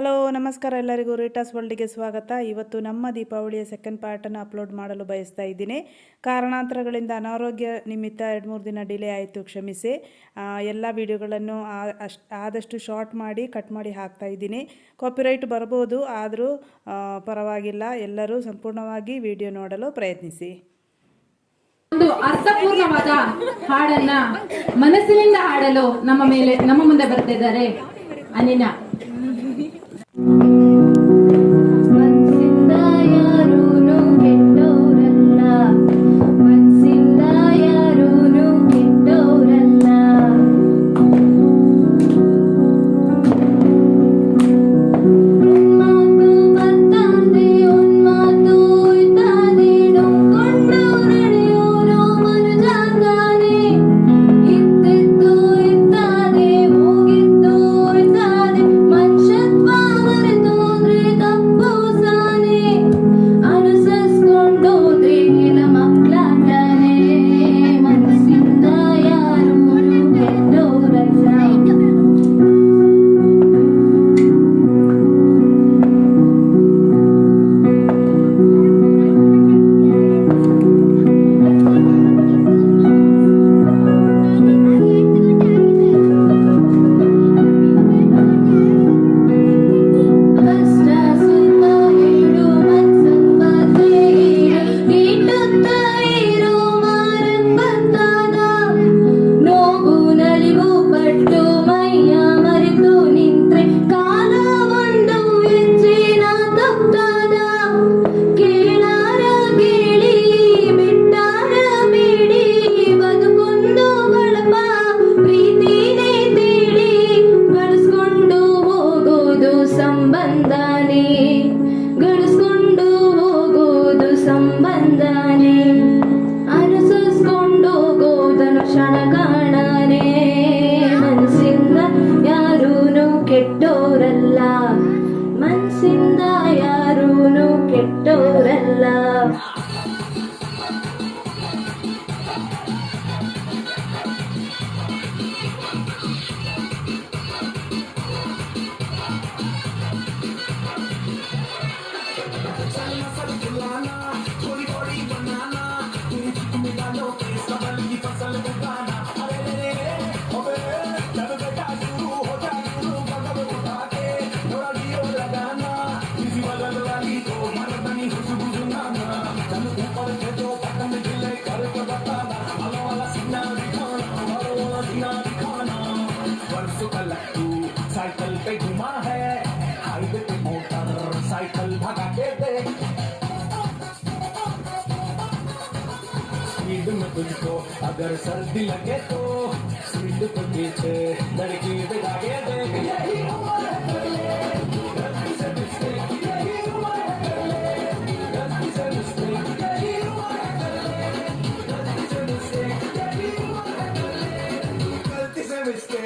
Hello ನಮಸ್ಕಾರ ಎಲ್ಲರಿಗೂ ರೀಟಾಸ್ ವರ್ಲ್ಡಿಗೆ ಸ್ವಾಗತ. ಇವತ್ತು ನಮ್ಮ ದೀಪಾವಳಿಯ ಸೆಕೆಂಡ್ ಪಾರ್ಟನ್ನು ಅಪ್ಲೋಡ್ ಮಾಡಲು ಬಯಸ್ತಾ ಇದ್ದೀನಿ. ಕಾರಣಾಂತರಗಳಿಂದ ಅನಾರೋಗ್ಯ ನಿಮಿತ್ತ 2-3 ದಿನ ಡಿಲೇ ಆಯಿತು, ಕ್ಷಮಿಸಿ. ಎಲ್ಲ ವಿಡಿಯೋಗಳನ್ನು ಆದಷ್ಟು ಶಾರ್ಟ್ ಮಾಡಿ ಕಟ್ ಮಾಡಿ ಹಾಕ್ತಾ ಇದ್ದೀನಿ. ಕಾಪಿರೈಟ್ ಬರ್ಬೋದು, ಆದರೂ ಪರವಾಗಿಲ್ಲ. ಎಲ್ಲರೂ ಸಂಪೂರ್ಣವಾಗಿ ವಿಡಿಯೋ ನೋಡಲು ಪ್ರಯತ್ನಿಸಿ. ಒಂದು ಅರ್ಥಪೂರ್ಣವಾದ ಹಾಡನ್ನ ಮನಸ್ಸಿನಿಂದ ಹಾಡಲು ನಮ್ಮ ಮುಂದೆ ಬರ್ತಿದ್ದಾರೆ ಅನಿನಾ. ಮನಸ್ಸಿಂದ ಯಾರೂನು ಕೆಟ್ಟೋರಲ್ಲ. साइकिल पे घुमा है, हाईवे पे मोटर साइकिल भगा के दे, स्पीड में तुझको अगर सर्दी लगे तो स्पीड पे पीछे लड़की बिगा के दे. यही उम्र है, गलती से मिस्टेक, यही उम्र है, गलती से मिस्टेक, यही उम्र है, गलती से मिस्टेक, यही उम्र है, गलती से मिस्टेक.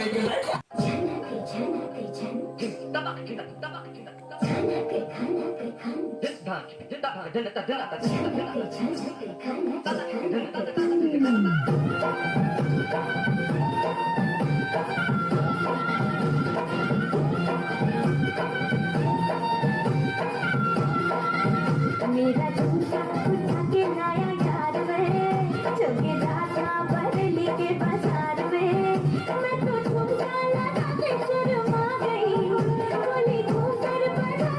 मेरा झूठा उठा के लाया यार वे, चुके जाता बरेली के बाजार में. मैं तो झूठा लगा के शर्मा गई, बोली घूमकर बड़ा.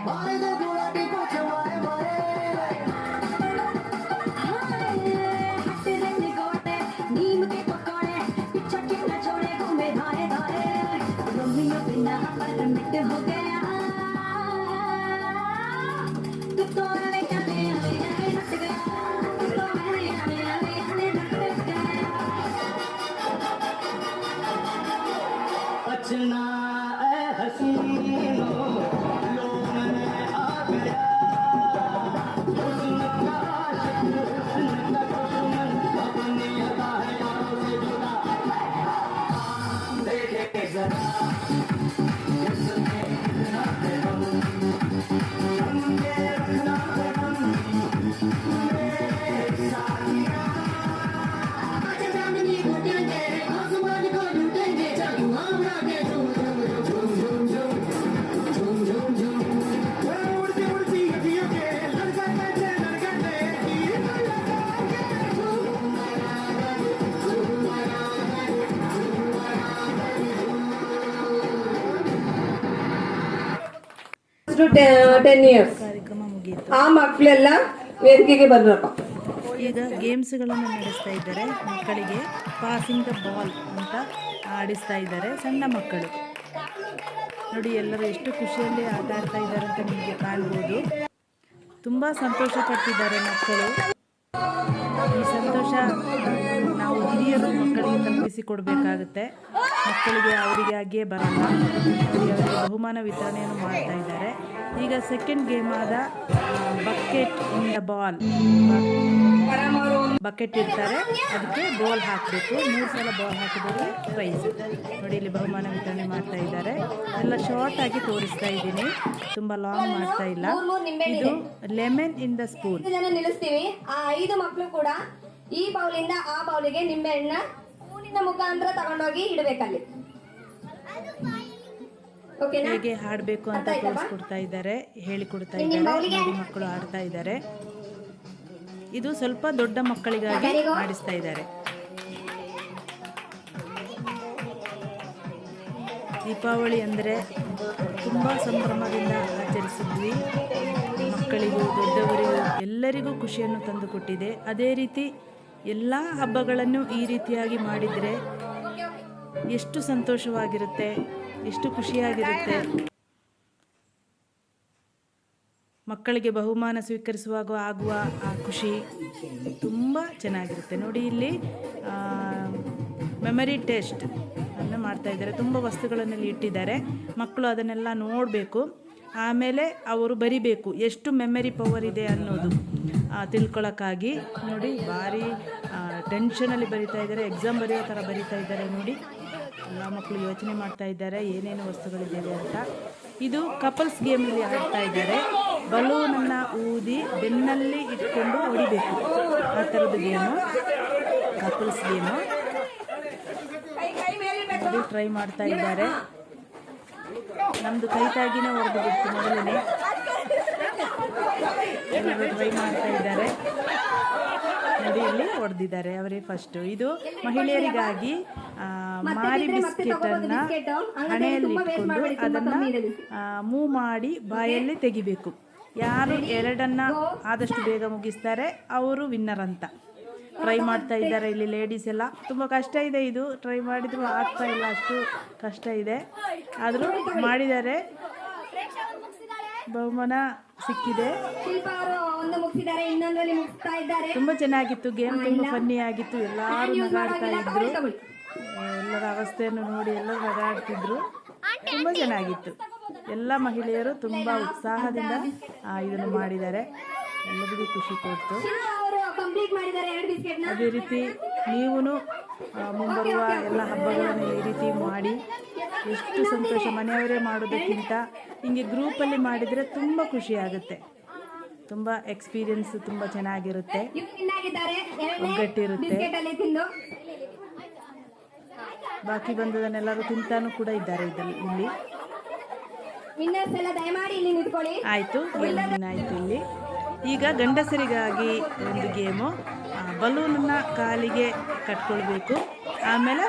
मारे दे गुलाटी कुछ मारे मारे नीम के पकौड़े पिछड़ के न छोड़े घूमे धारे धारे रोमियो बिना पर मिट हो गया तू तो हमें हमें हट गया तू तो हमें हट गया बचना ए हसीनो लो मैंने आ गया हुस्न का आशिक हुस्न का दुश्मन अपनी अदा है यारों से जुदा देखे जरा इसमें कितना प्रेम समझे रखना प्रेम मेरे साथिया आज चांदनी फूटेंगे आसमान को लूटेंगे जब हम आगे उड़ती उड़ती अखियों के लड़कते ಟು 10 ಇಯರ್ಸ್ ಕಾರ್ಯಕ್ರಮ ಮುಗಿಯಿತು. ಆ ಮಕ್ಕಳೆಲ್ಲ ವೇದಿಕೆಗೆ ಬಂದ್ರಪ್ಪ. ಈಗ ಗೇಮ್ಸ್ಗಳನ್ನು ನಡೆಸ್ತಾ ಇದ್ದಾರೆ. ಮಕ್ಕಳಿಗೆ ಪಾಸಿಂಗ್ ದ ಬಾಲ್ ಅಂತ ಆಡಿಸ್ತಾ ಇದ್ದಾರೆ ಸಣ್ಣ ಮಕ್ಕಳು. ನೋಡಿ ಎಲ್ಲರೂ ಎಷ್ಟು ಖುಷಿಯಲ್ಲಿ ಆಟ ಆಡ್ತಾ ಇದ್ದಾರೆ ಅಂತ ನಿಮಗೆ ಕಾಣ್ಬೋದು. ತುಂಬ ಸಂತೋಷ ಪಡ್ತಿದ್ದಾರೆ ಮಕ್ಕಳು. ಈ ಸಂತೋಷ ನಾವು ಹಿರಿಯರು ಮಕ್ಕಳಿಗೆ ತಲುಪಿಸಿಕೊಡ್ಬೇಕಾಗುತ್ತೆ. ಮಕ್ಕಳಿಗೆ ಅವರಿಗೆ ಹಾಗೆ ಬರಲ್ಲ. ಅವರಿಗೆ ಬಹುಮಾನ ವಿತರಣೆಯನ್ನು ಮಾಡ್ತಾ ಇದ್ದಾರೆ. ಈಗ ಸೆಕೆಂಡ್ ಗೇಮ್ ಆದ bucket in the ball. Bucket ಇರ್ತಾರೆ, ಅದಕ್ಕೆ ಬಾಲ್ ಹಾಕಬೇಕು. 3 ಸಲ ಬಾಲ್ ಹಾಕಿದರೆ ಪ್ರೈಸ್. ನೋಡಿ ಇಲ್ಲಿ ಬಹುಮಾನ ವಿತರಣೆ ಮಾಡ್ತಾ ಇದ್ದಾರೆ. ಎಲ್ಲ ಶಾರ್ಟ್ ಆಗಿ ತೋರಿಸ್ತಾ ಇದ್ದೀನಿ, ತುಂಬ ಲಾಂಗ್ ಮಾಡ್ತಾ ಇಲ್ಲ. ಇದು ಲೆಮನ್ ಇನ್ ದ ಸ್ಪೂನ್. ಜನ ನಿಲ್ಲಿಸ್ತೀವಿ. ಆ 5 ಮಕ್ಕಳು ಕೂಡ ಈ ಬೌಲಿಂದ ಆ ಬೌಲಿಗೆ ನಿಂಬೆಹಣ್ಣ ಸ್ಪೂನಿನ ಮುಖಾಂತರ ತಗೊಂಡೋಗಿ ಇಡಬೇಕಲ್ಲಿ. ಓಕೆನಾ? ಹೇಗೆ ಹಾಡಬೇಕು ಅಂತ ತೋರಿಸ್ಕೊಡ್ತಾ ಇದ್ದಾರೆ, ಹೇಳಿಕೊಡ್ತಾ ಇದ್ದಾರೆ. ನೋಡಿ ಮಕ್ಕಳು ಆಡ್ತಾ ಇದ್ದಾರೆ. ಇದು ಸ್ವಲ್ಪ ದೊಡ್ಡ ಮಕ್ಕಳಿಗಾಗಿ ಮಾಡಿಸ್ತಾ ಇದ್ದಾರೆ. ದೀಪಾವಳಿ ಅಂದರೆ ತುಂಬ ಸಂಭ್ರಮದಿಂದ ಆಚರಿಸಿದ್ವಿ. ಮಕ್ಕಳಿಗೂ ದೊಡ್ಡವರಿಗೂ ಎಲ್ಲರಿಗೂ ಖುಷಿಯನ್ನು ತಂದುಕೊಟ್ಟಿದೆ. ಅದೇ ರೀತಿ ಎಲ್ಲ ಹಬ್ಬಗಳನ್ನು ಈ ರೀತಿಯಾಗಿ ಮಾಡಿದರೆ ಎಷ್ಟು ಸಂತೋಷವಾಗಿರುತ್ತೆ, ಎಷ್ಟು ಖುಷಿಯಾಗಿರುತ್ತೆ. ಮಕ್ಕಳಿಗೆ ಬಹುಮಾನ ಸ್ವೀಕರಿಸುವಾಗ ಆಗುವ ಆ ಖುಷಿ ತುಂಬ ಚೆನ್ನಾಗಿರುತ್ತೆ. ನೋಡಿ ಇಲ್ಲಿ ಮೆಮರಿ ಟೆಸ್ಟ್ ಅನ್ನು ಮಾಡ್ತಾ ಇದ್ದಾರೆ. ತುಂಬ ವಸ್ತುಗಳನ್ನೆಲ್ಲ ಇಟ್ಟಿದ್ದಾರೆ. ಮಕ್ಕಳು ಅದನ್ನೆಲ್ಲ ನೋಡಬೇಕು. ಆಮೇಲೆ ಅವರು ಬರಿಬೇಕು ಎಷ್ಟು ಮೆಮರಿ ಪವರ್ ಇದೆ ಅನ್ನೋದು ತಿಳ್ಕೊಳ್ಳೋಕ್ಕಾಗಿ. ನೋಡಿ ಭಾರಿ ಟೆನ್ಷನಲ್ಲಿ ಬರಿತಾ ಇದ್ದಾರೆ. ಎಕ್ಸಾಮ್ ಬರೆಯೋ ಥರ ಬರಿತಾ ಇದ್ದಾರೆ. ನೋಡಿ ಎಲ್ಲ ಮಕ್ಕಳು ಯೋಚನೆ ಮಾಡ್ತಾ ಇದ್ದಾರೆ ಏನೇನು ವಸ್ತುಗಳಿದೆ ಅಂತ. ಇದು ಕಪಲ್ಸ್ ಗೇಮಲ್ಲಿ ಆಡ್ತಾ ಇದ್ದಾರೆ. ಬಲೂನನ್ನು ಊದಿ ಬೆನ್ನಲ್ಲಿ ಇಟ್ಕೊಂಡು ಹೊಡಿಬೇಕು. ಆ ಥರದ ಗೇಮು ಕಪಲ್ಸ್ ಗೇಮು. ಅದು ಟ್ರೈ ಮಾಡ್ತಾ ಇದ್ದಾರೆ. ನಮ್ಮದು ಕೈ ತಾಗಿನೇ ಹೊಡೆದು ಬಿಡ್ತು ಮೊದಲನೇ. ಎಲ್ಲರೂ ಟ್ರೈ ಮಾಡ್ತಾ ಇದ್ದಾರೆ. ನೋಡಿ ಇಲ್ಲಿ ಹೊಡೆದಿದ್ದಾರೆ ಅವರೇ ಫಸ್ಟು. ಇದು ಮಹಿಳೆಯರಿಗಾಗಿ ಮಾರಿ ಬಿಸ್ಕೆಟನ್ನು ಹಣೆಯಲ್ಲಿ ಇಟ್ಕೊಂಡು ಅದನ್ನು ಮೂವ್ ಮಾಡಿ ಬಾಯಲ್ಲಿ ತೆಗಿಬೇಕು. ಯಾರು 2 ಆದಷ್ಟು ಬೇಗ ಮುಗಿಸ್ತಾರೆ ಅವರು ವಿನ್ನರ್ ಅಂತ ಟ್ರೈ ಮಾಡ್ತಾ ಇದ್ದಾರೆ. ಇಲ್ಲಿ ಲೇಡೀಸ್ ಎಲ್ಲ ತುಂಬ ಕಷ್ಟ ಇದೆ. ಇದು ಟ್ರೈ ಮಾಡಿದ್ರು ಆಗ್ತಾ ಇಲ್ಲ, ಅಷ್ಟು ಕಷ್ಟ ಇದೆ. ಆದರೂ ಮಾಡಿದ್ದಾರೆ. ಬಹುಮಾನ ಸಿಕ್ಕಿದೆ. ತುಂಬ ಚೆನ್ನಾಗಿತ್ತು ಗೇಮ್. ತುಂಬ ಫನ್ನಿ ಆಗಿತ್ತು. ಎಲ್ಲರೂ ನಗಾಡ್ತಾ ಇದ್ರು. ಎಲ್ಲರ ಅವಸ್ಥೆಯನ್ನು ನೋಡಿ ಎಲ್ಲರೂ ನಗಾಡ್ತಿದ್ರು. ತುಂಬ ಚೆನ್ನಾಗಿತ್ತು. ಎಲ್ಲ ಮಹಿಳೆಯರು ತುಂಬ ಉತ್ಸಾಹದಿಂದ ಇದನ್ನು ಮಾಡಿದ್ದಾರೆ. ಎಲ್ಲರಿಗೂ ಖುಷಿ ಕೊಡ್ತು. ಅದೇ ರೀತಿ ನೀವು ಮುಂಬರುವ ಎಲ್ಲ ಹಬ್ಬಗಳನ್ನು ಈ ರೀತಿ ಮಾಡಿ ಎಷ್ಟು ಸಂತೋಷ. ಮನೆಯವರೇ ಮಾಡೋದಕ್ಕಿಂತ ಹಿಂಗೆ ಗ್ರೂಪಲ್ಲಿ ಮಾಡಿದರೆ ತುಂಬ ಖುಷಿ ಆಗುತ್ತೆ. ತುಂಬ ಎಕ್ಸ್ಪೀರಿಯನ್ಸ್ ತುಂಬ ಚೆನ್ನಾಗಿರುತ್ತೆ, ಒಗ್ಗಟ್ಟಿರುತ್ತೆ. ಬಾಕಿ ಬಂದದನ್ನೆಲ್ಲರೂ ತಿಂತಾನೂ ಕೂಡ ಇದ್ದಾರೆ ಇಲ್ಲಿ. ಆಯಿತು, ಆಯಿತು. ಇಲ್ಲಿ ಈಗ ಗಂಡಸರಿಗಾಗಿ ಒಂದು ಗೇಮು. ಬಲೂನನ್ನು ಕಾಲಿಗೆ ಕಟ್ಕೊಳ್ಬೇಕು. ಆಮೇಲೆ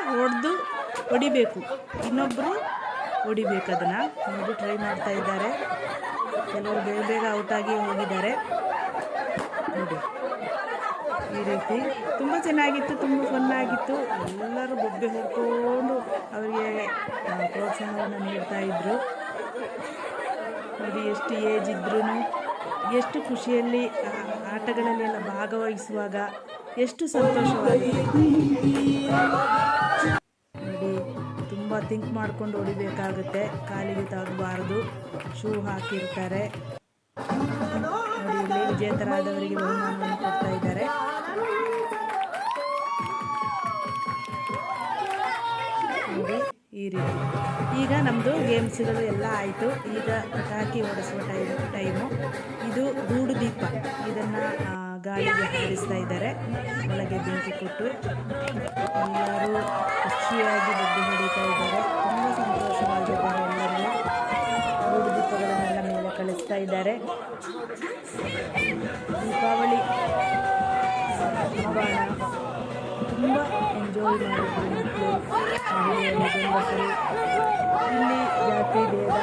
ಹೊಡಿಬೇಕು. ಇನ್ನೊಬ್ಬರು ಹೊಡಿಬೇಕು. ಅದನ್ನು ನೋಡಿ ಟ್ರೈ ಮಾಡ್ತಾ ಇದ್ದಾರೆ. ಕೆಲವರು ಬೇಗ ಬೇಗ ಔಟಾಗಿ ಹೋಗಿದ್ದಾರೆ ನೋಡಿ. ಈ ರೀತಿ ತುಂಬ ಚೆನ್ನಾಗಿತ್ತು, ತುಂಬ ಫನ್ ಆಗಿತ್ತು. ಎಲ್ಲರೂ ಬೊಬ್ಬೆ ಹೊಡ್ಕೊಂಡು ಅವರಿಗೆ ಪ್ರೋತ್ಸಾಹವನ್ನು ನೀಡ್ತಾ ಇದ್ದರು ನೋಡಿ. ಎಷ್ಟು ಏಜ್ ಇದ್ರೂ ಎಷ್ಟು ಖುಷಿಯಲ್ಲಿ ಆಟಗಳಲ್ಲೆಲ್ಲ ಭಾಗವಹಿಸುವಾಗ ಎಷ್ಟು ಸಂತೋಷವಾಗಿದೆ ನೋಡಿ. ತುಂಬ ಥಿಂಕ್ ಮಾಡ್ಕೊಂಡು ಹೊಡಿಬೇಕಾಗುತ್ತೆ, ಕಾಲಿಗೆ ತಾಗಬಾರದು. ಶೂ ಹಾಕಿರ್ತಾರೆ ನೋಡಿ. ಇಲ್ಲಿ ವಿಜೇತರಾದವರಿಗೆ ಬಹುಮಾನವನ್ನು ಕೊಡ್ತಾ ಇದ್ದಾರೆ ನೋಡಿ. ಈ ರೀತಿ ಈಗ ನಮ್ಮದು ಗೇಮ್ಸ್ಗಳು ಎಲ್ಲ ಆಯಿತು. ಈಗ ಪಟಾಕಿ ಹೊಡೆಸುವ ಟೈಮು. ಇದು ಗೂಡು ದೀಪ, ಇದನ್ನು ಗಾಳಿಗೆ ಹಾರಿಸ್ತಾ ಇದ್ದಾರೆ, ಒಳಗೆ ಬೆಂಕಿ ಕೊಟ್ಟು. ಎಲ್ಲರೂ ಖುಷಿಯಾಗಿ ಬೊಬ್ಬೆ ಹೊಡಿತಾ ಇದ್ದಾರೆ, ತುಂಬ ಸಂತೋಷವಾಗಿದ್ದಾರೆ. ಎಲ್ಲರೂ ಗೂಡು ದೀಪಗಳನ್ನೆಲ್ಲ ಮೇಲೆ ಕಳಿಸ್ತಾ ಇದ್ದಾರೆ. ದೀಪಾವಳಿ ಹಬ್ಬನ ತುಂಬ ಎಂಜಾಯ್ ಮಾಡಿದ್ರು ಮಕ್ಕಳು, ಮಹಿಳೆಯರು, ಗಂಡಸರು. ಇಲ್ಲಿ ಜಾತಿ ಭೇದ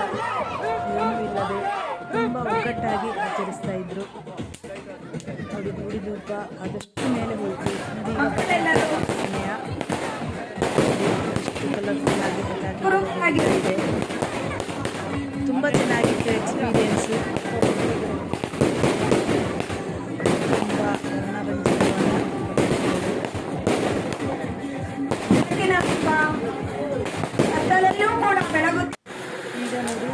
ಏನೂ ಇಲ್ಲದೆ ತುಂಬ ಒಗ್ಗಟ್ಟಾಗಿ ಆಚರಿಸ್ತಾ ಇದ್ರು ನೋಡಿ. ಗೂಡಿ ದೀಪ ಆದಷ್ಟು ಮೇಲೆ ಹೋಯಿತು. ಸಮಯ ಎಷ್ಟು ಕಲರ್ಫುಲ್ ಆಗಿ ಪಟಾಕಿ ಇದೆ. ತುಂಬ ಚೆನ್ನಾಗಿತ್ತು ಎಕ್ಸ್ಪೀರಿಯೆನ್ಸು. ತುಂಬ ವರ್ಣರಂಜಿತವಾದ ಈಗ ನೋಡಿ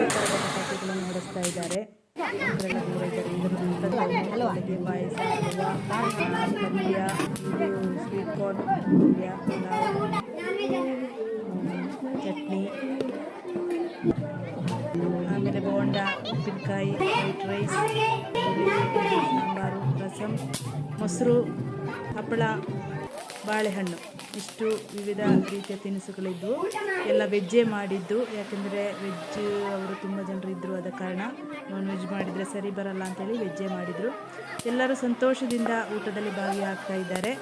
ಪಟಾಕಿಗಳನ್ನು ಹೊಡೆಸ್ತಾ ಇದ್ದಾರೆ. ಅದರೆಲ್ಲ ದೂರ ಇದ್ದಾರೆ. ಅಡುಗೆ ಪಾಯಸ, ಪಲ್ಯ, ಸ್ವೀಟ್ ಕಾರ್ನ್ ಪಲ್ಯ, ಚಟ್ನಿ, ಆಮೇಲೆ ಬೋಂಡ, ಉಪ್ಪಿನಕಾಯಿ, ವೈಟ್ ರೈಸ್, ಸಾಂಬಾರು, ರಸಂ, ಮೊಸರು, ಹಪ್ಪಳ, ಬಾಳೆಹಣ್ಣು, ಇಷ್ಟು ವಿವಿಧ ರೀತಿಯ ತಿನಿಸುಗಳಿದ್ವು. ಎಲ್ಲ ವೆಜ್ಜೇ ಮಾಡಿದ್ದು, ಯಾಕೆಂದರೆ ವೆಜ್ ಅವರು ತುಂಬ ಜನರು ಇದ್ದರು, ಆದ ಕಾರಣ ನಾನ್ ವೆಜ್ ಮಾಡಿದರೆ ಸರಿ ಬರಲ್ಲ ಅಂತೇಳಿ ವೆಜ್ಜೇ ಮಾಡಿದರು. ಎಲ್ಲರೂ ಸಂತೋಷದಿಂದ ಊಟದಲ್ಲಿ ಭಾಗಿಯಾಗ್ತಾ ಇದ್ದಾರೆ.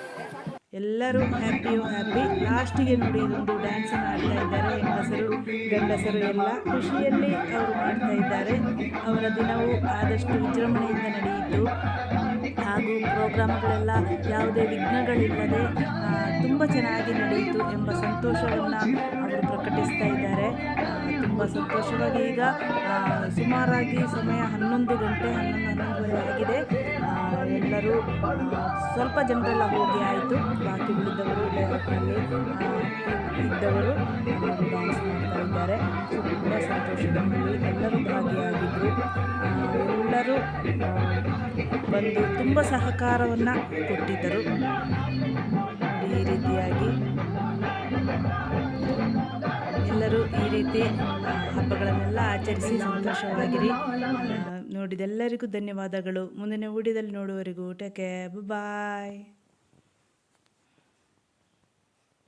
ಎಲ್ಲರೂ ಹ್ಯಾಪಿಯೋ ಹ್ಯಾಪಿ. ಲಾಸ್ಟಿಗೆ ನೋಡಿ ಇದೊಂದು ಡ್ಯಾನ್ಸನ್ನು ಆಡ್ತಾ ಇದ್ದಾರೆ. ಹೆಂಗಸರು ಗಂಡಸರು ಎಲ್ಲ ಖುಷಿಯಲ್ಲಿ ಅವರು ಮಾಡ್ತಾ ಇದ್ದಾರೆ. ಅವರ ದಿನವೂ ಆದಷ್ಟು ವಿಜೃಂಭಣೆಯಿಂದ ನಡೆಯಿತು ಹಾಗೂ ಪ್ರೋಗ್ರಾಮ್ಗಳೆಲ್ಲ ಯಾವುದೇ ವಿಘ್ನಗಳಿಲ್ಲದೆ ತುಂಬ ಚೆನ್ನಾಗಿ ನಡೆಯಿತು ಎಂಬ ಸಂತೋಷವನ್ನು ಅವರು ಪ್ರಕಟಿಸ್ತಾ ಇದ್ದಾರೆ. ತುಂಬ ಸಂತೋಷವಾಗಿ ಈಗ ಸುಮಾರಾಗಿ ಸಮಯ 11 ಗಂಟೆ 11:30 ಆಗಿದೆ. ಎಲ್ಲರೂ ಸ್ವಲ್ಪ ಜನರೆಲ್ಲ ಹೋಗಿ ಆಯಿತು. ಬಾಕಿ ಉಳಿದವರು ನಲ್ಲಿ ಇದ್ದವರು ಡ್ಯಾನ್ಸ್ ಮಾಡ್ತಾ ಇದ್ದಾರೆ. ತುಂಬ ಸಂತೋಷದಲ್ಲಿ ಎಲ್ಲರೂ ಭಾಗಿಯಾಗಿದ್ದರು. ಎಲ್ಲರೂ ಬಂದು ತುಂಬ ಸಹಕಾರವನ್ನು ಕೊಟ್ಟಿದ್ದರು. ಈ ರೀತಿಯಾಗಿ ಎಲ್ಲರೂ ಈ ರೀತಿ ಹಬ್ಬಗಳನ್ನೆಲ್ಲ ಆಚರಿಸಿ ಸಂತೋಷವಾಗಿರಿ. ನೋಡಿದೆಲ್ಲರಿಗೂ ಧನ್ಯವಾದಗಳು. ಮುಂದಿನ ವಿಡಿಯೋದಲ್ಲಿ ನೋಡುವವರೆಗೂ ಟೇಕ್ ಕೇರ್, ಬಾಯ್.